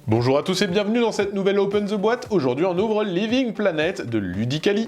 Bonjour à tous et bienvenue dans cette nouvelle Open the Boîte. Aujourd'hui on ouvre Living Planet de Ludicali.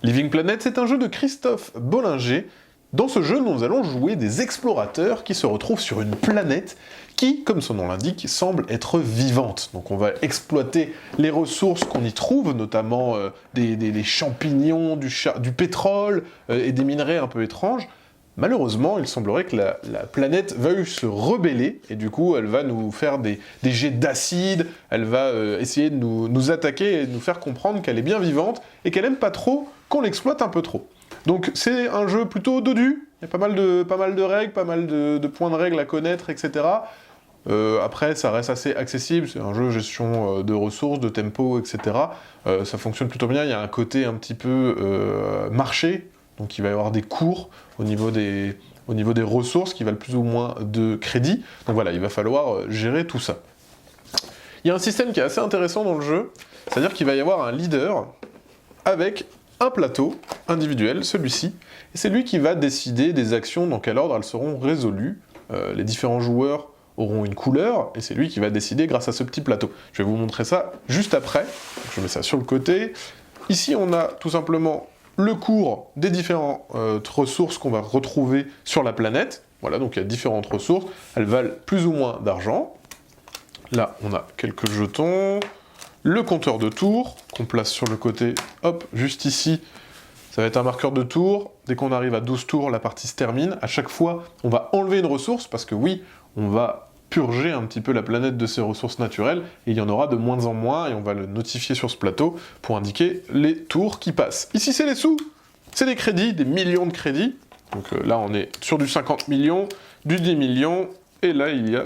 Living Planet, c'est un jeu de Christophe Bollinger. Dans ce jeu, nous allons jouer des explorateurs qui se retrouvent sur une planète qui, comme son nom l'indique, semble être vivante. Donc on va exploiter les ressources qu'on y trouve, notamment des champignons, du pétrole et des minerais un peu étranges. Malheureusement, il semblerait que la planète veuille se rebeller, et du coup, elle va nous faire des jets d'acide, elle va essayer de nous attaquer et de nous faire comprendre qu'elle est bien vivante, et qu'elle aime pas trop qu'on l'exploite un peu trop. Donc c'est un jeu plutôt dodu, il y a pas mal de règles, pas mal de points de règles à connaître, etc. Après, ça reste assez accessible, c'est un jeu gestion de ressources, de tempo, etc. Ça fonctionne plutôt bien, il y a un côté un petit peu marché, donc il va y avoir des cours au niveau des ressources qui valent plus ou moins de crédit. Donc voilà, il va falloir gérer tout ça. Il y a un système qui est assez intéressant dans le jeu, c'est-à-dire qu'il va y avoir un leader avec un plateau individuel, celui-ci, et c'est lui qui va décider des actions dans quel ordre elles seront résolues. Les différents joueurs auront une couleur, et c'est lui qui va décider grâce à ce petit plateau. Je vais vous montrer ça juste après. Donc, je mets ça sur le côté. Ici, on a tout simplement le cours des différentes ressources qu'on va retrouver sur la planète. Voilà, donc il y a différentes ressources. Elles valent plus ou moins d'argent. Là, on a quelques jetons. Le compteur de tours, qu'on place sur le côté, hop, juste ici, ça va être un marqueur de tours. Dès qu'on arrive à 12 tours, la partie se termine. À chaque fois, on va enlever une ressource, parce que oui, on va purger un petit peu la planète de ses ressources naturelles, et il y en aura de moins en moins, et on va le notifier sur ce plateau pour indiquer les tours qui passent. Ici, c'est les sous, c'est des crédits, des millions de crédits. Donc là, on est sur du 50 millions, du 10 millions, et là, il y a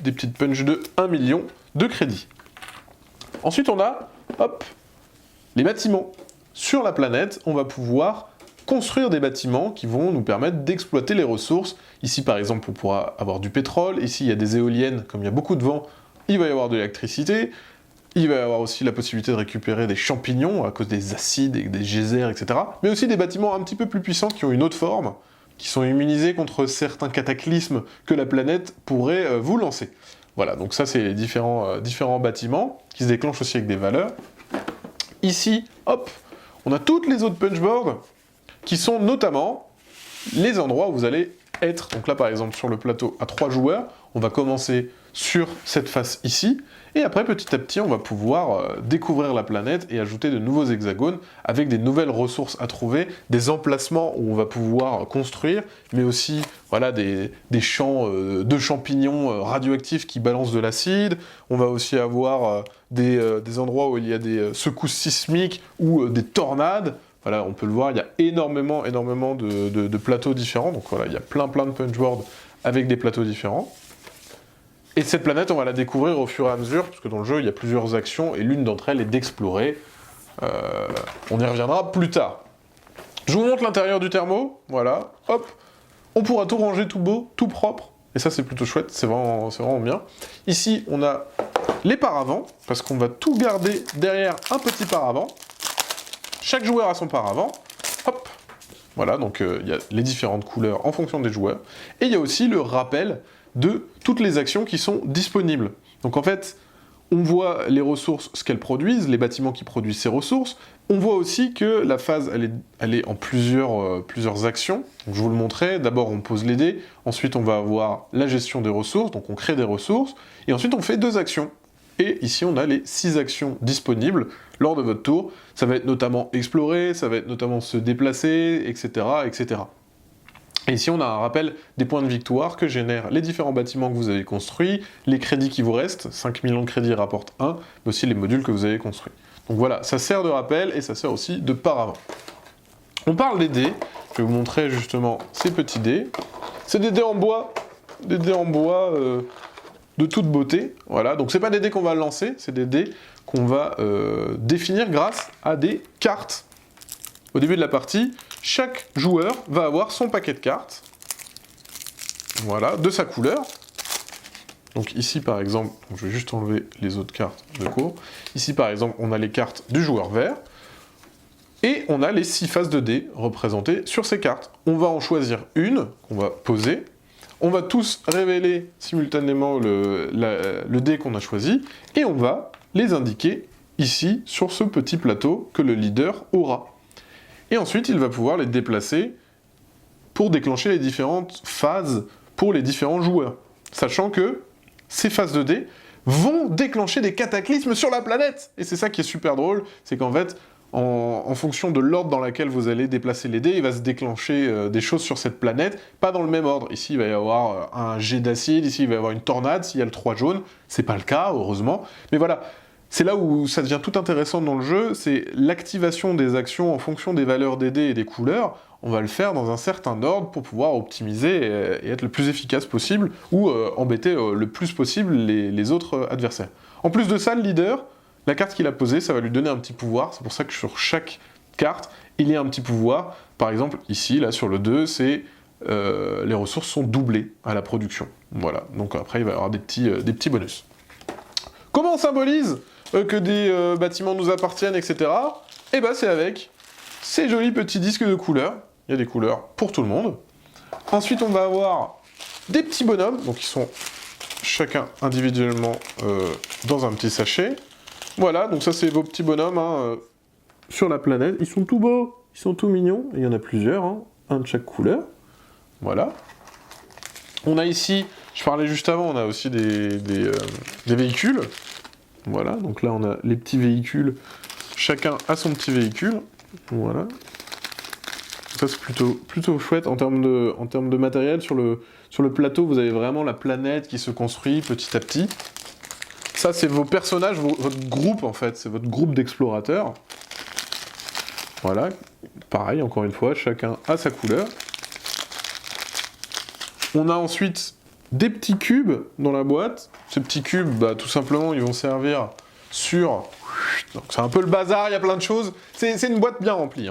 des petites punches de 1 million de crédits. Ensuite, on a, hop, les bâtiments. Sur la planète, on va pouvoir construire des bâtiments qui vont nous permettre d'exploiter les ressources. Ici, par exemple, on pourra avoir du pétrole. Ici, il y a des éoliennes. Comme il y a beaucoup de vent, il va y avoir de l'électricité. Il va y avoir aussi la possibilité de récupérer des champignons à cause des acides et des geysers, etc. Mais aussi des bâtiments un petit peu plus puissants qui ont une autre forme, qui sont immunisés contre certains cataclysmes que la planète pourrait vous lancer. Voilà, donc ça, c'est les différents bâtiments qui se déclenchent aussi avec des valeurs. Ici, hop, on a toutes les autres punchboards qui sont notamment les endroits où vous allez être. Donc là, par exemple, sur le plateau à 3 joueurs, on va commencer sur cette face ici, et après, petit à petit, on va pouvoir découvrir la planète et ajouter de nouveaux hexagones avec des nouvelles ressources à trouver, des emplacements où on va pouvoir construire, mais aussi voilà, des champs de champignons radioactifs qui balancent de l'acide. On va aussi avoir des endroits où il y a des secousses sismiques ou des tornades. Voilà, on peut le voir, il y a énormément de plateaux différents. Donc voilà, il y a plein de punchboards avec des plateaux différents. Et cette planète, on va la découvrir au fur et à mesure, parce que dans le jeu, il y a plusieurs actions, et l'une d'entre elles est d'explorer. On y reviendra plus tard. Je vous montre l'intérieur du thermo, voilà, hop. On pourra tout ranger tout beau, tout propre, et ça c'est plutôt chouette, c'est vraiment bien. Ici, on a les paravents, parce qu'on va tout garder derrière un petit paravent. Chaque joueur a son paravent, hop. Voilà, donc il y a les différentes couleurs en fonction des joueurs. Et il y a aussi le rappel de toutes les actions qui sont disponibles. Donc en fait, on voit les ressources, ce qu'elles produisent, les bâtiments qui produisent ces ressources. On voit aussi que la phase, elle est en plusieurs actions. Donc je vous le montrais, d'abord on pose les dés, ensuite on va avoir la gestion des ressources, donc on crée des ressources, et ensuite on fait 2 actions. Et ici on a les 6 actions disponibles lors de votre tour. Ça va être notamment explorer, ça va être notamment se déplacer, etc., etc. Et ici, on a un rappel des points de victoire que génèrent les différents bâtiments que vous avez construits, les crédits qui vous restent, 5 millions de crédits rapportent 1, mais aussi les modules que vous avez construits. Donc voilà, ça sert de rappel et ça sert aussi de paravent. On parle des dés, je vais vous montrer justement ces petits dés. C'est des dés en bois, de toute beauté, voilà. Donc c'est pas des dés qu'on va lancer, c'est des dés qu'on va définir grâce à des cartes. Au début de la partie, chaque joueur va avoir son paquet de cartes, voilà, de sa couleur. Donc ici par exemple, je vais juste enlever les autres cartes de cours. Ici par exemple, on a les cartes du joueur vert. Et on a les 6 faces de dés représentées sur ces cartes. On va en choisir une, qu'on va poser. On va tous révéler simultanément le dé qu'on a choisi, et on va les indiquer ici, sur ce petit plateau que le leader aura. Et ensuite, il va pouvoir les déplacer pour déclencher les différentes phases pour les différents joueurs. Sachant que ces phases de dés vont déclencher des cataclysmes sur la planète. Et c'est ça qui est super drôle, c'est qu'en fait, en fonction de l'ordre dans lequel vous allez déplacer les dés, il va se déclencher des choses sur cette planète, pas dans le même ordre. Ici, il va y avoir un jet d'acide, ici, il va y avoir une tornade, s'il y a le 3 jaune. C'est pas le cas, heureusement. Mais voilà, c'est là où ça devient tout intéressant dans le jeu, c'est l'activation des actions en fonction des valeurs des dés et des couleurs. On va le faire dans un certain ordre pour pouvoir optimiser et être le plus efficace possible, ou embêter le plus possible les autres adversaires. En plus de ça, le leader, la carte qu'il a posée, ça va lui donner un petit pouvoir. C'est pour ça que sur chaque carte, il y a un petit pouvoir. Par exemple, ici, là, sur le 2, c'est les ressources sont doublées à la production. Voilà, donc après, il va y avoir des petits bonus. Comment on symbolise que des bâtiments nous appartiennent, etc. Eh ben, c'est avec ces jolis petits disques de couleurs. Il y a des couleurs pour tout le monde. Ensuite, on va avoir des petits bonhommes, donc ils sont chacun individuellement dans un petit sachet. Voilà, donc ça c'est vos petits bonhommes sur la planète. Ils sont tout beaux, ils sont tout mignons. Et il y en a plusieurs, un de chaque couleur. Voilà. On a ici, je parlais juste avant, on a aussi des véhicules. Voilà, donc là on a les petits véhicules. Chacun a son petit véhicule. Voilà. Ça c'est plutôt chouette en termes de matériel. Sur le plateau, vous avez vraiment la planète qui se construit petit à petit. Ça, c'est vos personnages, votre groupe, en fait. C'est votre groupe d'explorateurs. Voilà. Pareil, encore une fois, chacun a sa couleur. On a ensuite des petits cubes dans la boîte. Ces petits cubes, bah, tout simplement, ils vont servir sur... Donc, c'est un peu le bazar, il y a plein de choses. C'est une boîte bien remplie.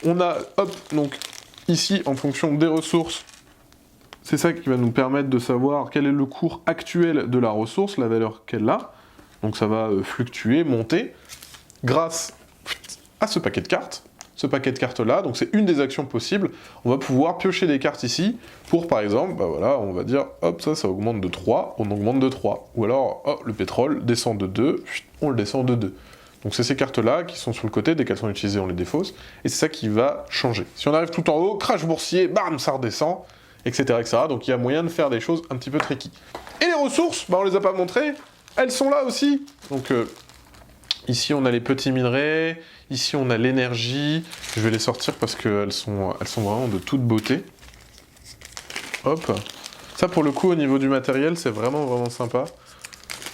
On a, hop, donc, ici, en fonction des ressources, c'est ça qui va nous permettre de savoir quel est le cours actuel de la ressource, la valeur qu'elle a. Donc ça va fluctuer, monter, grâce à ce paquet de cartes. Ce paquet de cartes-là, donc c'est une des actions possibles. On va pouvoir piocher des cartes ici, pour par exemple, bah voilà, on va dire, hop, ça augmente de 3, on augmente de 3. Ou alors, oh, le pétrole descend de 2, on le descend de 2. Donc c'est ces cartes-là qui sont sur le côté, dès qu'elles sont utilisées, on les défausse, et c'est ça qui va changer. Si on arrive tout en haut, crash boursier, bam, ça redescend, etc., etc. Donc il y a moyen de faire des choses un petit peu tricky. Et les ressources, bah on les a pas montrées, elles sont là aussi. Donc ici on a les petits minerais, ici on a l'énergie, je vais les sortir parce qu'elles sont vraiment de toute beauté. Hop. Ça pour le coup au niveau du matériel c'est vraiment sympa.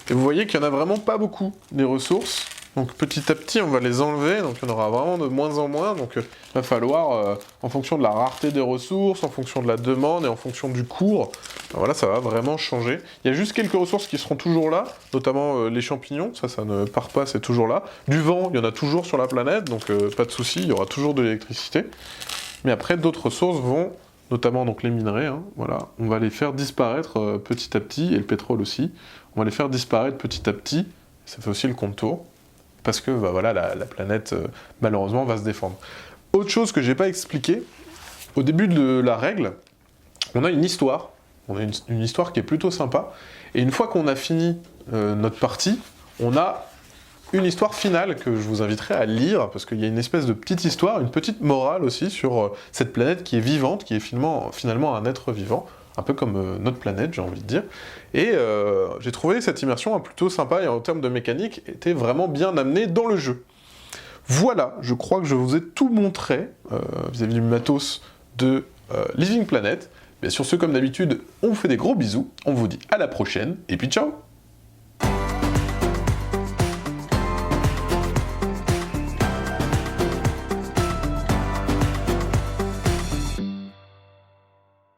Et vous voyez qu'il n'y en a vraiment pas beaucoup des ressources. Donc petit à petit on va les enlever, donc il y en aura vraiment de moins en moins, donc il va falloir, en fonction de la rareté des ressources, en fonction de la demande et en fonction du cours, ben voilà, ça va vraiment changer. Il y a juste quelques ressources qui seront toujours là, notamment les champignons, ça ne part pas, c'est toujours là. Du vent, il y en a toujours sur la planète, donc pas de souci, il y aura toujours de l'électricité. Mais après d'autres ressources vont, notamment donc les minerais, voilà, on va les faire disparaître petit à petit, et le pétrole aussi, on va les faire disparaître petit à petit, ça fait aussi le contour. Parce que bah, voilà, la planète, malheureusement, va se défendre. Autre chose que j'ai pas expliqué, au début de la règle, on a une histoire. On a une histoire qui est plutôt sympa. Et une fois qu'on a fini notre partie, on a une histoire finale que je vous inviterai à lire, parce qu'il y a une espèce de petite histoire, une petite morale aussi sur cette planète qui est vivante, qui est finalement un être vivant. Un peu comme notre planète, j'ai envie de dire. Et j'ai trouvé cette immersion plutôt sympa et en termes de mécanique, était vraiment bien amenée dans le jeu. Voilà, je crois que je vous ai tout montré vis-à-vis du matos de Living Planet. Mais sur ce, comme d'habitude, on vous fait des gros bisous, on vous dit à la prochaine, et puis ciao!